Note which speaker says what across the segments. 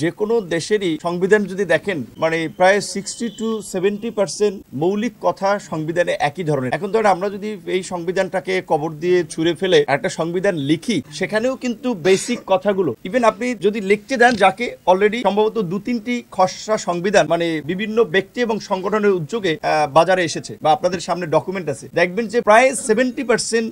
Speaker 1: যে কোনো দেশেরই সংবিধান যদি দেখেন মানে প্রায় 60 to 70% মৌলিক কথা সংবিধানে একই ধরনের। এখন ধরেন আমরা যদি এই সংবিধানটাকে কবর দিয়ে ছুঁড়ে ফেলে একটা সংবিধান লিখি, সেখানেও কিন্তু বেসিক কথাগুলো ইভেন আপনি যদি লিখতে দেন যাকে অলরেডি সম্ভবত 2-3টি খসড়া সংবিধান মানে বিভিন্ন ব্যক্তি এবং সংগঠনের উদ্যোগে বাজারে এসেছে বা আপনাদের সামনে ডকুমেন্ট আছে, দেখবেন যে প্রায় 70%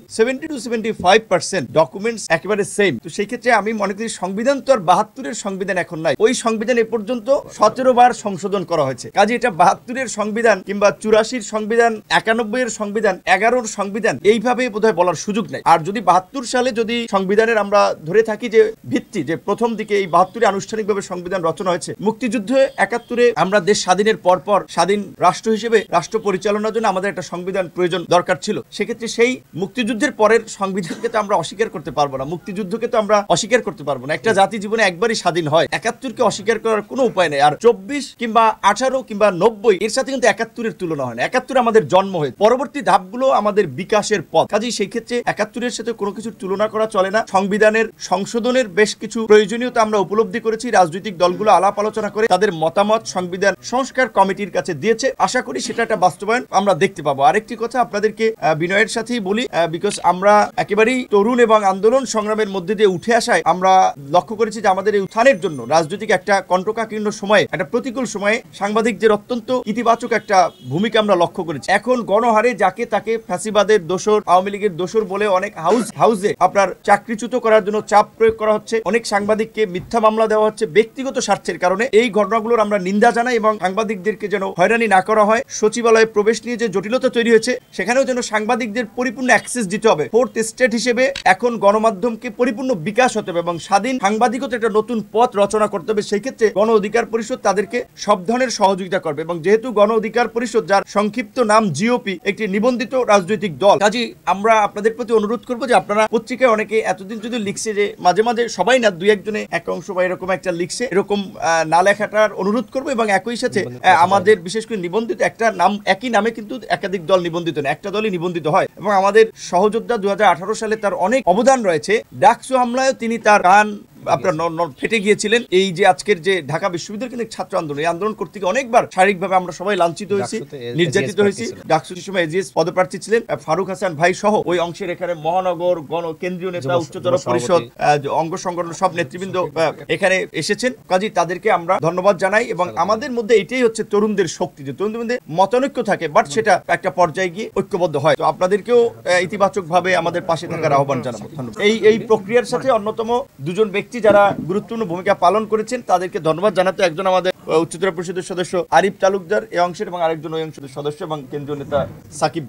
Speaker 1: to 75% ডকুমেন্টস একেবারে সেম। তো সেই ক্ষেত্রে আমি মনে করি সংবিধান তো আর 72-এর সংবিধান এখন নাই, ওই সংবিধান এ পর্যন্ত 17 বার সংশোধন করা হয়েছে। কাজে এটা 72-এর সংবিধান কিংবা 84-র সংবিধান, 91-এর সংবিধান, 11-র সংবিধান এইভাবে বোধহয় বলার সুযোগ নাই। আর যদি 72 সালে যদি সংবিধানের আমরা ধরে থাকি যে ভিত্তি, যে প্রথম দিকে এই 72-এ আনুষ্ঠানিকভাবে সংবিধান রচনা হয়েছে, মুক্তিযুদ্ধে 71-এ আমরা দেশ স্বাধীনের পরপর স্বাধীন রাষ্ট্র হিসেবে রাষ্ট্র পরিচালনার জন্য আমাদের একটা সংবিধান প্রয়োজন দরকার ছিল। সেক্ষেত্রে সেই মুক্তিযুদ্ধের পরের সংবিধানকে তো আমরা অস্বীকার করতে পারবো না, মুক্তিযুদ্ধকে তো আমরা অস্বীকার করতে পারবো না। একটা জাতি জীবনে একবারই স্বাধীন হয়, 71-কে অস্বীকার করার কোনো উপায় নেই। আর 24 কিংবা 18 কিংবা 90 এর সাথে কিন্তু 71-এর তুলনা হয় না। 71 আমাদের জন্ম হয়ে পরবর্তী ধাপগুলো আমাদের বিকাশের পথ। কাজেই সেই ক্ষেত্রে 71-এর সাথে কোনো কিছুর তুলনা করা চলে না। সংবিধানের সংশোধনের বেশ কিছু প্রয়োজনীয়তা আমরা উপলব্ধি করেছি, রাজনৈতিক দলগুলো আলাপ আলোচনা করে তাদের মতামত সংবিধান সংস্কার কমিটির কাছে দিয়েছে। আশা করি সেটা একটা বাস্তবায়ন আমরা দেখতে পাবো। আরেকটি কথা আপনাদেরকে বিনয়ের সাথেই বলি, বিকজ আমরা একেবারেই তরুণ এবং আন্দোলন সংগ্রামের মধ্যে দিয়ে উঠে আসায় আমরা লক্ষ্য করেছি যে আমাদের এই উত্থানের জন্য রাজনৈতিক একটা কণ্টকাকীর্ণ সময়ে, একটা প্রতিকূল সময়ে সাংবাদিকদের অত্যন্ত ইতিবাচক একটা ভূমিকা আমরা লক্ষ্য করেছি। এখন গণহারে যাকে তাকে ফ্যাসিবাদের দোসর, আওয়ামী লীগের দোসর বলে অনেক হাউসে আপনার চাকরিচ্যুত করার জন্য চাপ প্রয়োগ করা হচ্ছে, অনেক সাংবাদিককে মিথ্যা মামলা দেওয়া হচ্ছে ব্যক্তিগত স্বার্থের কারণে। এই ঘটনাগুলোর আমরা নিন্দা জানাই এবং সাংবাদিকদেরকে যেন হয়রানি না করা হয়। সচিবালয়ে প্রবেশ নিয়ে যে জটিলতা তৈরি হয়েছে সেখানেও যেন সাংবাদিকদের পরিপূর্ণ অ্যাক্সেস দিতে হবে। ফোর্থ স্টেট হিসেবে এখন গণমাধ্যমকে পরিপূর্ণ বিকাশ হতে হবে এবং স্বাধীন সাংবাদিকতা একটা নতুন পথ রচনা করতে হবে। সেই ক্ষেত্রে গণ অধিকার পরিষদ তাদেরকে সব ধরনের সহযোগিতা করবে এবং যেহেতু গণ অধিকার পরিষদ, যার সংক্ষিপ্ত নাম জিওপি, একটি নিবন্ধিত রাজনৈতিক দল, কাজেই আমরা আপনাদের প্রতি অনুরোধ করবো যে আপনারা পত্রিকায় অনেকে এতদিন যদি লিখছে যে মাঝে মাঝে, সবাই না, 2-1 এক অংশ বা এরকম একটা লিখছে, এরকম না লেখাটার অনুরোধ করবো। এবং একই সাথে আমাদের বিশেষ করে নিবন্ধিত একটা নাম, একই নামে কিন্তু একাধিক দল নিবন্ধিত না, একটা দলই নিবন্ধিত হয়। এবং আমাদের সহযোদ্ধা 2018 সালে তার অনেক অবদান রয়েছে। ডাকসু হামলায় তিনি তার কান আপনার ফেটে গিয়েছিলেন। এই যে আজকের যে ঢাকা বিশ্ববিদ্যালয় কিন্তু ছাত্র আন্দোলন, এই আন্দোলন করতে গিয়ে অনেকবার শারীরিকভাবে আমরা সবাই লাঞ্ছিত হয়েছি, নির্যাতিত হয়েছি। ডাকসুর সময় এজিএস পদপ্রার্থী ছিলেন ফারুক হাসান ভাই সহ ওই অংশের এখানে মহানগর কেন্দ্রীয় নেতা, উচ্চতর পরিষদ, অঙ্গ সংগঠন সব নেতৃবৃন্দ এখানে এসেছেন। কাজী তাদেরকে আমরা ধন্যবাদ জানাই এবং আমাদের মধ্যে এটাই হচ্ছে তরুণদের শক্তি, যে তরুণদের মধ্যে মতানৈক্য থাকে বাট সেটা একটা পর্যায়ে গিয়ে ঐক্যবদ্ধ হয়। তো আপনাদেরকেও ইতিবাচক ভাবে আমাদের পাশে থাকার আহ্বান জানাবো। ধন্যবাদ। এই প্রক্রিয়ার সাথে অন্যতম দুজন ব্যক্তি যারা গুরুত্বপূর্ণ ভূমিকা পালন করেছেন তাদেরকে ধন্যবাদ জানাতে, একজন আমাদের উচ্চতর পরিষদের সদস্য আরিফ তালুকদার এই অংশের এবং আরেকজন ওই অংশের সদস্য এবং কেন্দ্রীয় নেতা সাকিব।